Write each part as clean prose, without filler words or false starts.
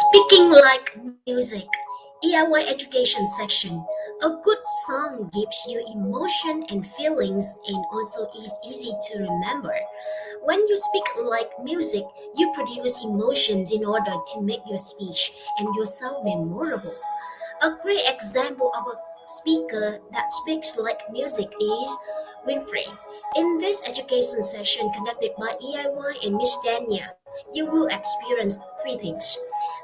Speaking like music, EIY education section. A good song gives you emotion and feelings and also is easy to remember. When you speak like music, you produce emotions in order to make your speech and yourself memorable. A great example of a speaker that speaks like music is Winfrey. In this education session conducted by EIY and Miss Danja, you will experience three things.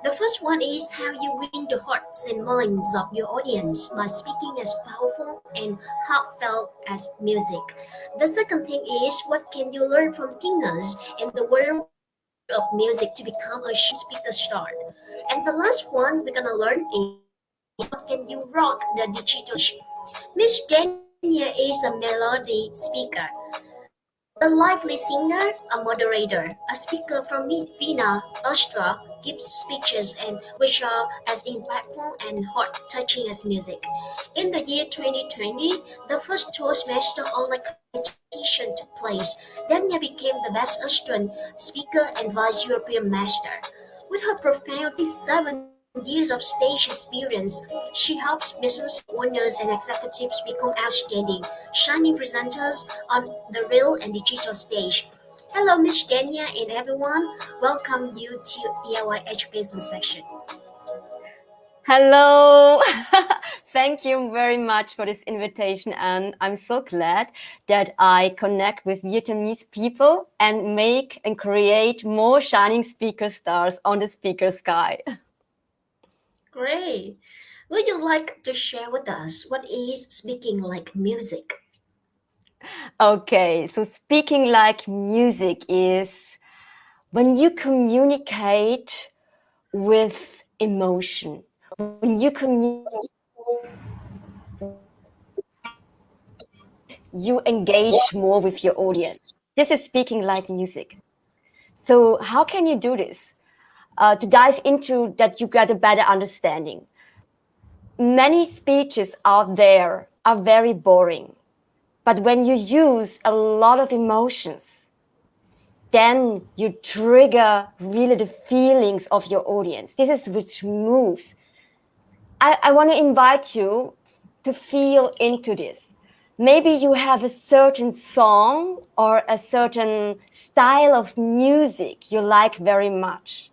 The first one is how you win the hearts and minds of your audience by speaking as powerful and heartfelt as music. The second thing is what can you learn from singers and the world of music to become a speaker star. And the last one we're gonna learn is how can you rock the digital age. Miss Dania is a melody speaker, a lively singer, a moderator, a speaker from Vienna, Austria, gives speeches and which are as impactful and heart-touching as music. In the year 2020, the first Toastmaster Online competition took place. Dania became the best Austrian speaker and vice European master. With her profound 7 years of stage experience, she helps business owners and executives become outstanding, shining presenters on the real and digital stage. Hello, Miss Dania and everyone. Welcome you to EIY Education section. Hello. Thank you very much for this invitation, and I'm so glad that I connect with Vietnamese people and make and create more shining speaker stars on the speaker sky. Great. Would you like to share with us what is speaking like music? Okay, so speaking like music is when you communicate with emotion, when you communicate, you engage more with your audience. This is speaking like music. So how can you do this? To dive into that, you get a better understanding. Many speeches out there are very boring, but when you use a lot of emotions, then you trigger really the feelings of your audience. This is which moves. I want to invite you to feel into this. Maybe you have a certain song or a certain style of music you like very much.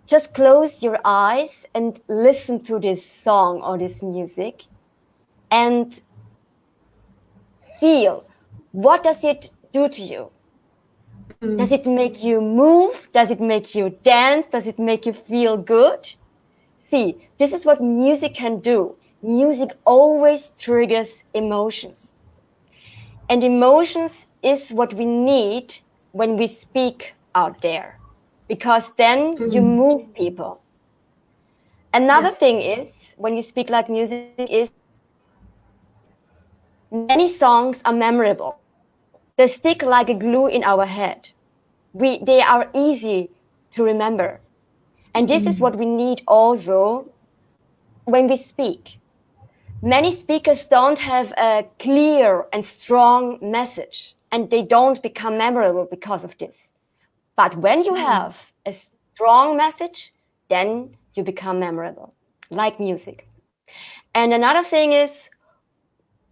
Just close your eyes and listen to this song or this music and feel, what does it do to you? Does it make you move? Does it make you dance? Does it make you feel good? See, this is what music can do. Music always triggers emotions. And emotions is what we need when we speak out there, because then you move people. Another thing is, when you speak like music, is many songs are memorable. They stick like a glue in our head. They are easy to remember. And this is what we need also when we speak. Many speakers don't have a clear and strong message, and they don't become memorable because of this. But when you have a strong message, then you become memorable, like music. And another thing is,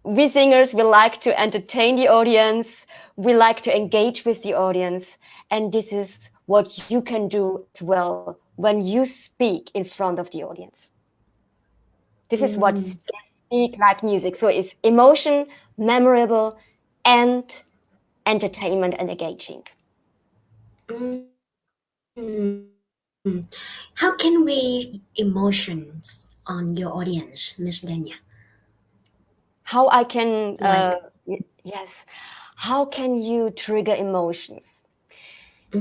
we singers, we like to entertain the audience. We like to engage with the audience. And this is what you can do as well when you speak in front of the audience. This is what speak like music. So it's emotion, memorable, and entertainment and engaging. How can we emotions on your audience, Miss Dania? How I can, yes, how can you trigger emotions?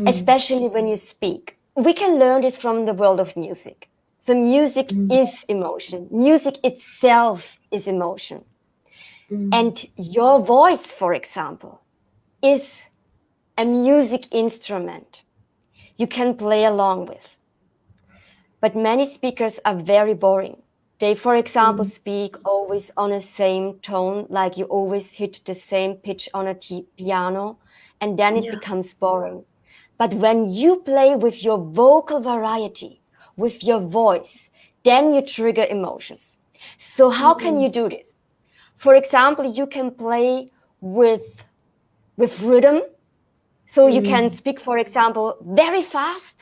Especially when you speak. We can learn this from the world of music. So music is emotion. Music itself is emotion. And your voice, for example, is a music instrument you can play along with. But many speakers are very boring. They, for example, speak always on the same tone, like you always hit the same pitch on a piano, and then it becomes boring. But when you play with your vocal variety, with your voice, then you trigger emotions. So how can you do this? For example, you can play with rhythm. So you can speak, for example, very fast,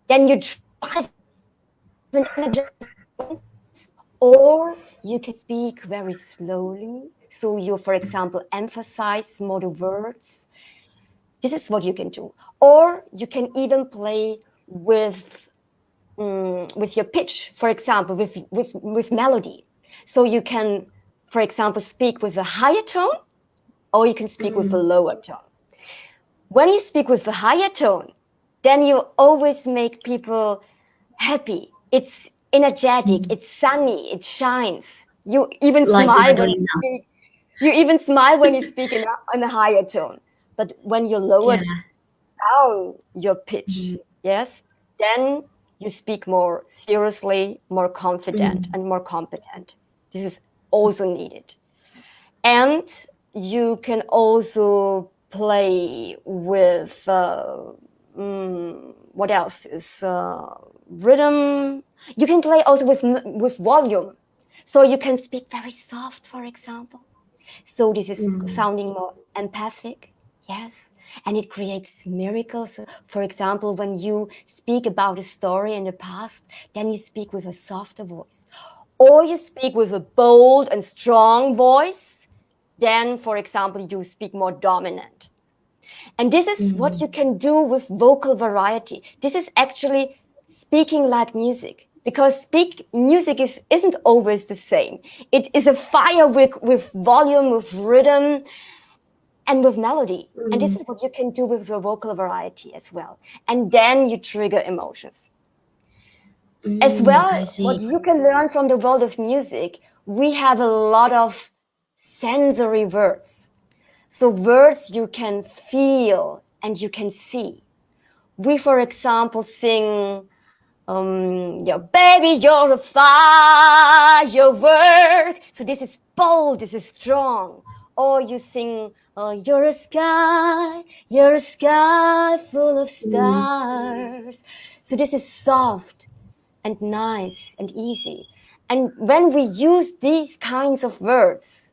then you drive an energizing voice, or you can speak very slowly. So you, for example, emphasize more the words. This is what you can do. Or you can even play with your pitch, for example, with melody. So you can, for example, speak with a higher tone, or you can speak with a lower tone. When you speak with a higher tone, then you always make people happy. It's energetic, it's sunny, it shines. You even Like smile when doing you now. speak. You even smile when you speak in a higher tone. But when you lower Yeah. down your pitch, yes, then you speak more seriously, more confident, and more competent. This is also needed. And you can also play with what else is rhythm. You can play also with volume, so you can speak very soft, for example. So this is sounding more empathic, yes, and it creates miracles. For example, when you speak about a story in the past, then you speak with a softer voice, or you speak with a bold and strong voice. Then, for example, you speak more dominant. And this is what you can do with vocal variety. This is actually speaking like music, because music isn't always the same. It is a firework with volume, with rhythm, and with melody. And this is what you can do with your vocal variety as well. And then you trigger emotions. As well, I see. what you can learn from the world of music, we have a lot of sensory words. So words you can feel and you can see. We, for example, sing, your baby, you're a firework. So this is bold, this is strong. Or you sing, you're a sky full of stars. So this is soft and nice and easy. And when we use these kinds of words,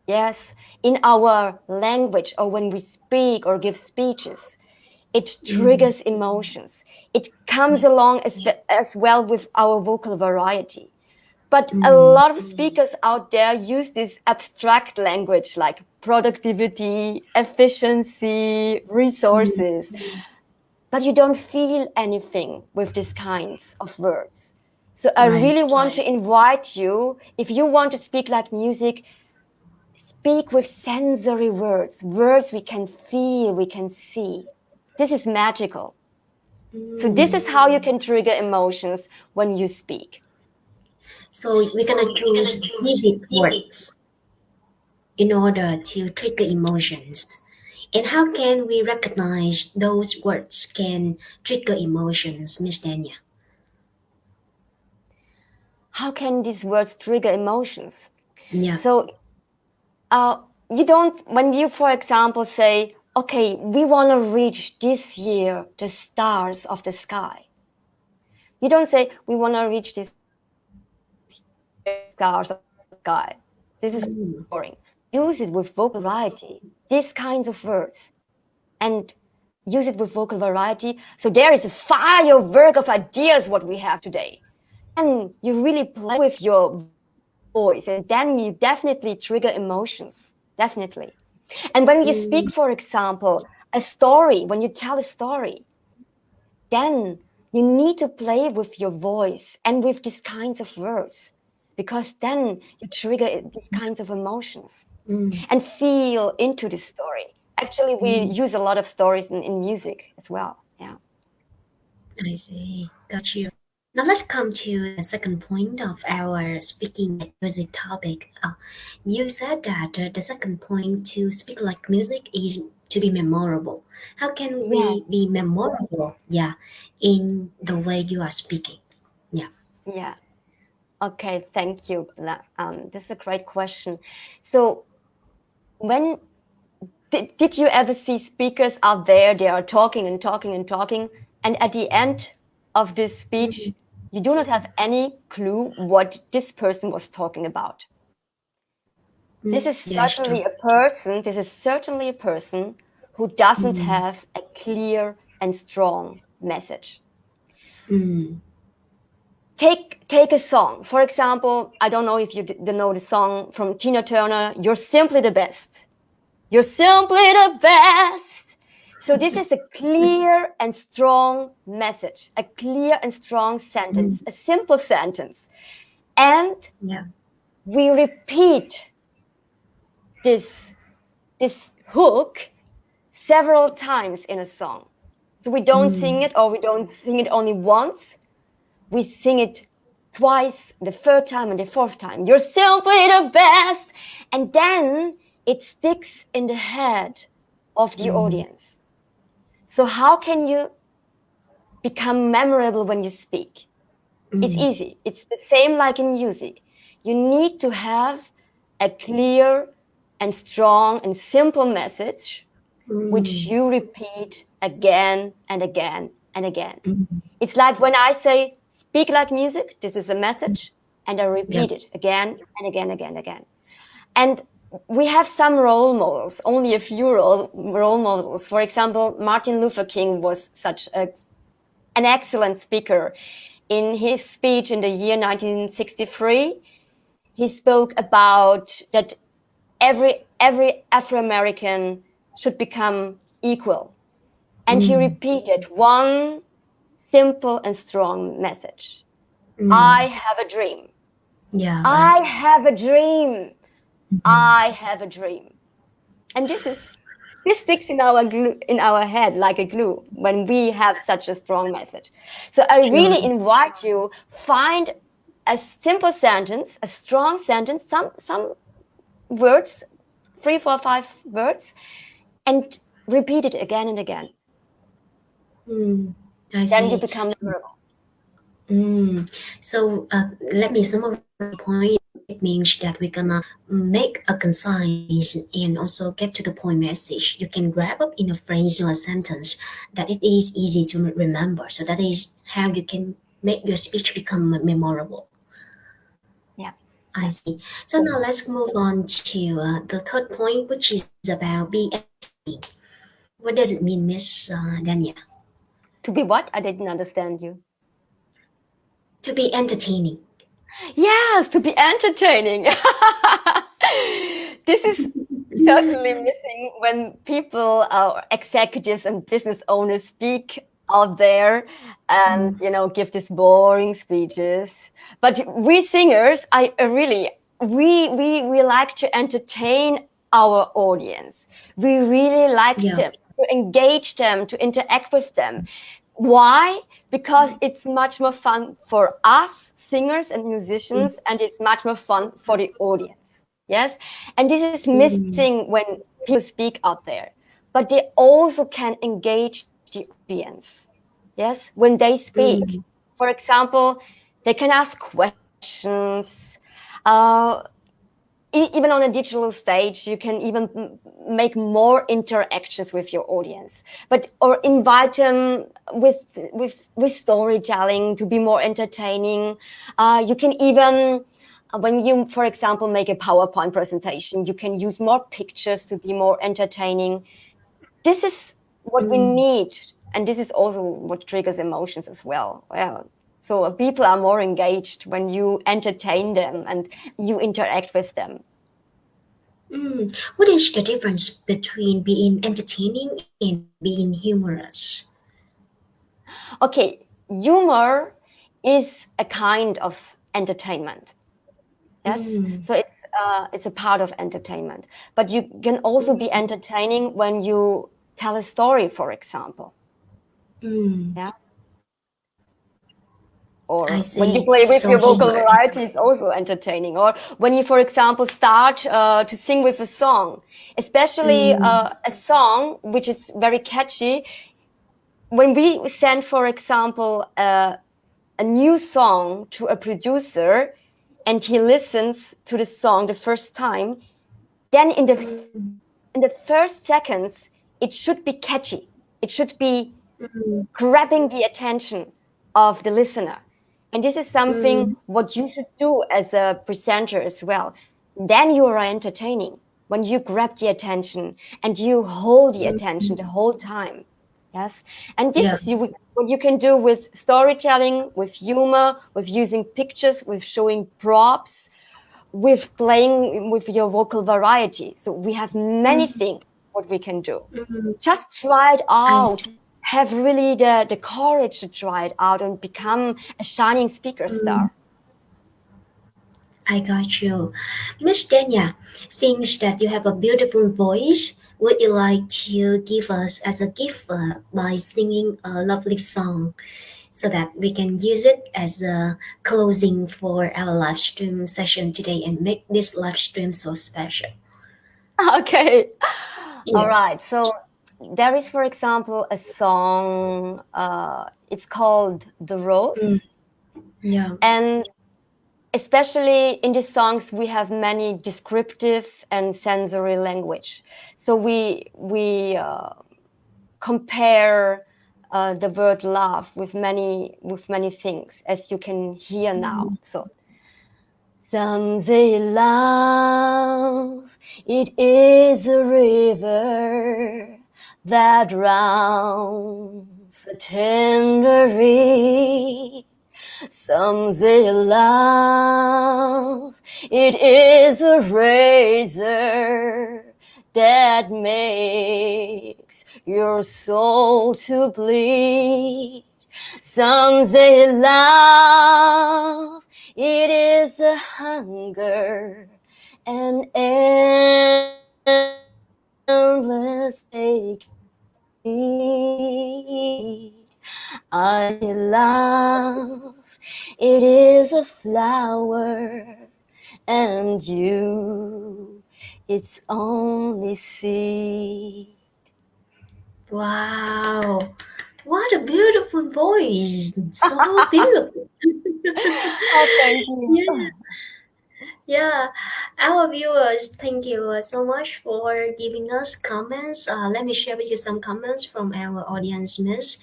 yes, in our language, or when we speak or give speeches, it triggers emotions. It comes along as well with our vocal variety. But a lot of speakers out there use this abstract language like productivity, efficiency, resources, but you don't feel anything with these kinds of words. So I Right. really want to invite you, if you want to speak like music, speak with sensory words, words we can feel, we can see. This is magical. So this is how you can trigger emotions when you speak. So we're gonna choose vivid words in order to trigger emotions. And how can we recognize those words can trigger emotions, Miss Dania? How can these words trigger emotions? Yeah. So you don't, when you, for example, say, okay, we want to reach this year the stars of the sky. You don't say, we want to reach this stars of the sky. This is boring. Use it with vocal variety, these kinds of words, and use it with vocal variety. So there is a firework of ideas what we have today. And you really play with your voice, and then you definitely trigger emotions. Definitely. And when you speak, for example, a story, when you tell a story, then you need to play with your voice and with these kinds of words, because then you trigger these kinds of emotions and feel into the story. Actually, we use a lot of stories in music as well. Yeah. I see. Got you. Now let's come to the second point of our speaking like music topic. You said that the second point to speak like music is to be memorable. How can Yeah. we be memorable? Yeah, in the way you are speaking. Yeah. Yeah. Okay. Thank you. This is a great question. So when did you ever see speakers out there? They are talking and talking and talking, and at the end of this speech, you do not have any clue what this person was talking about. This is Yes, true. certainly a person who doesn't have a clear and strong message. Take a song. For example, I don't know if you know the song from Tina Turner, You're Simply the Best. You're simply the best. So this is a clear and strong message, a clear and strong sentence, a simple sentence. And we repeat this hook several times in a song. So we don't sing it, or we don't sing it only once. We sing it twice, the third time and the fourth time. You're simply the best. And then it sticks in the head of the audience. So how can you become memorable when you speak? It's easy. It's the same like in music. You need to have a clear and strong and simple message, which you repeat again and again and again. It's like when I say, speak like music, this is a message, and I repeat it again and again, again, again. And we have some role models, only a few role models. For example, Martin Luther King was such an excellent speaker. In his speech in the year 1963, he spoke about that every Afro-American should become equal. And he repeated one simple and strong message. I have a dream. Yeah. I have a dream. I have a dream. And this sticks in our head like a glue when we have such a strong message. So I really invite you, find a simple sentence, a strong sentence, some words, 3, 4, 5 words, and repeat it again and again. Then you become memorable. So let me summarize the point. It means that we're gonna make a concise and also get to the point message. You can wrap up in a phrase or a sentence that it is easy to remember. So that is how you can make your speech become memorable. Yeah. I see. So now let's move on to the third point, which is about be entertaining. What does it mean, Miss Danja? To be what? I didn't understand you. To be entertaining. Yes, to be entertaining. This is certainly missing when people, executives and business owners speak out there and give these boring speeches. But we singers, we like to entertain our audience. We really like them, to engage them, to interact with them. Why? Because it's much more fun for us singers and musicians, and it's much more fun for the audience. Yes. And this is missing when people speak out there, but they also can engage the audience. Yes. When they speak, for example, they can ask questions. Even on a digital stage, you can even make more interactions with your audience, or invite them with storytelling to be more entertaining. You can even, when you, for example, make a PowerPoint presentation, you can use more pictures to be more entertaining. This is what we need, and this is also what triggers emotions as well. So people are more engaged when you entertain them and you interact with them. What is the difference between being entertaining and being humorous? Okay, humor is a kind of entertainment. Yes, so it's a part of entertainment. But you can also be entertaining when you tell a story, for example. Yeah. Or when you play with your vocal variety, it's also entertaining. Or when you, for example, start to sing with a song, especially a song which is very catchy. When we send, for example, a new song to a producer and he listens to the song the first time, then in the first seconds, it should be catchy. It should be grabbing the attention of the listener. And this is something what you should do as a presenter as well. Then you are entertaining when you grab the attention and you hold the attention the whole time. Yes. And this Yeah. is what you can do with storytelling, with humor, with using pictures, with showing props, with playing with your vocal variety. So we have many things what we can do. Just try it I out. see. Have really the courage to try it out and become a shining speaker star. I got you. Miss Danya, since that you have a beautiful voice, would you like to give us as a gift by singing a lovely song so that we can use it as a closing for our live stream session today and make this live stream so special? Okay. All Yeah. right. So there is, for example, a song. It's called "The Mm, Rose," yeah. and especially in these songs, we have many descriptive and sensory language. So we compare the word love with many things, as you can hear now. So some say love, it is a river that drowns a tender reed. Some say love, it is a razor that makes your soul to bleed. Some say love, it is a hunger, an endless aching. I love, it is a flower, and you, it's only seed. Wow. What a beautiful voice. So beautiful. Oh, thank you. Yeah. Yeah, our viewers, thank you so much for giving us comments. Let me share with you some comments from our audience, Miss.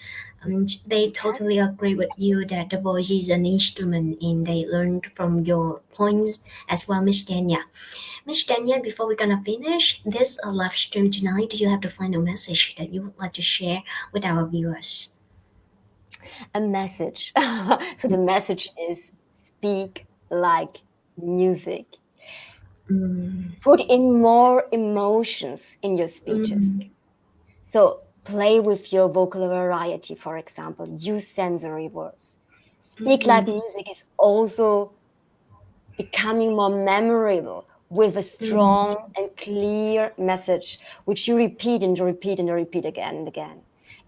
They totally agree with you that the voice is an instrument and they learned from your points as well, Miss Danya. Miss Danya, before we're gonna finish this live stream tonight, do you have the final message that you would like to share with our viewers? A message. So the message is speak like music. Mm, Put in more emotions in your speeches. mm, So play with your vocal variety, for example. Use sensory words. Speak like mm, music is also becoming more memorable with a mm, strong and clear message, which you repeat and repeat and repeat again and again.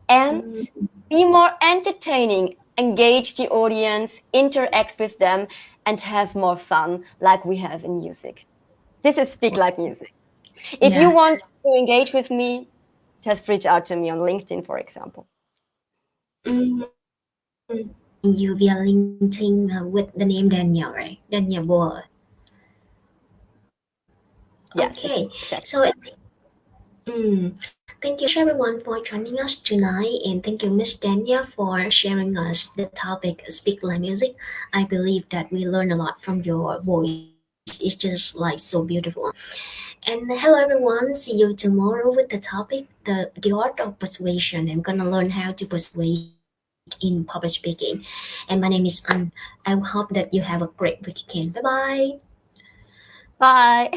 And mm. be more entertaining, engage the audience, interact with them, and have more fun like we have in music. This is Speak Like Music. If you Yeah. want to engage with me, just reach out to me on LinkedIn, for example. Mm. You via LinkedIn with the name Daniel, right? Danja Bauer. Yes, Okay, so exactly. thank you so much everyone for joining us tonight, and thank you Miss Danya for sharing us the topic Speak Like Music. I believe that we learn a lot from your voice. It's just like so beautiful. And hello everyone, see you tomorrow with the topic the art of persuasion. I'm gonna learn how to persuade in public speaking. And my name is I hope that you have a great weekend. Bye bye. Bye.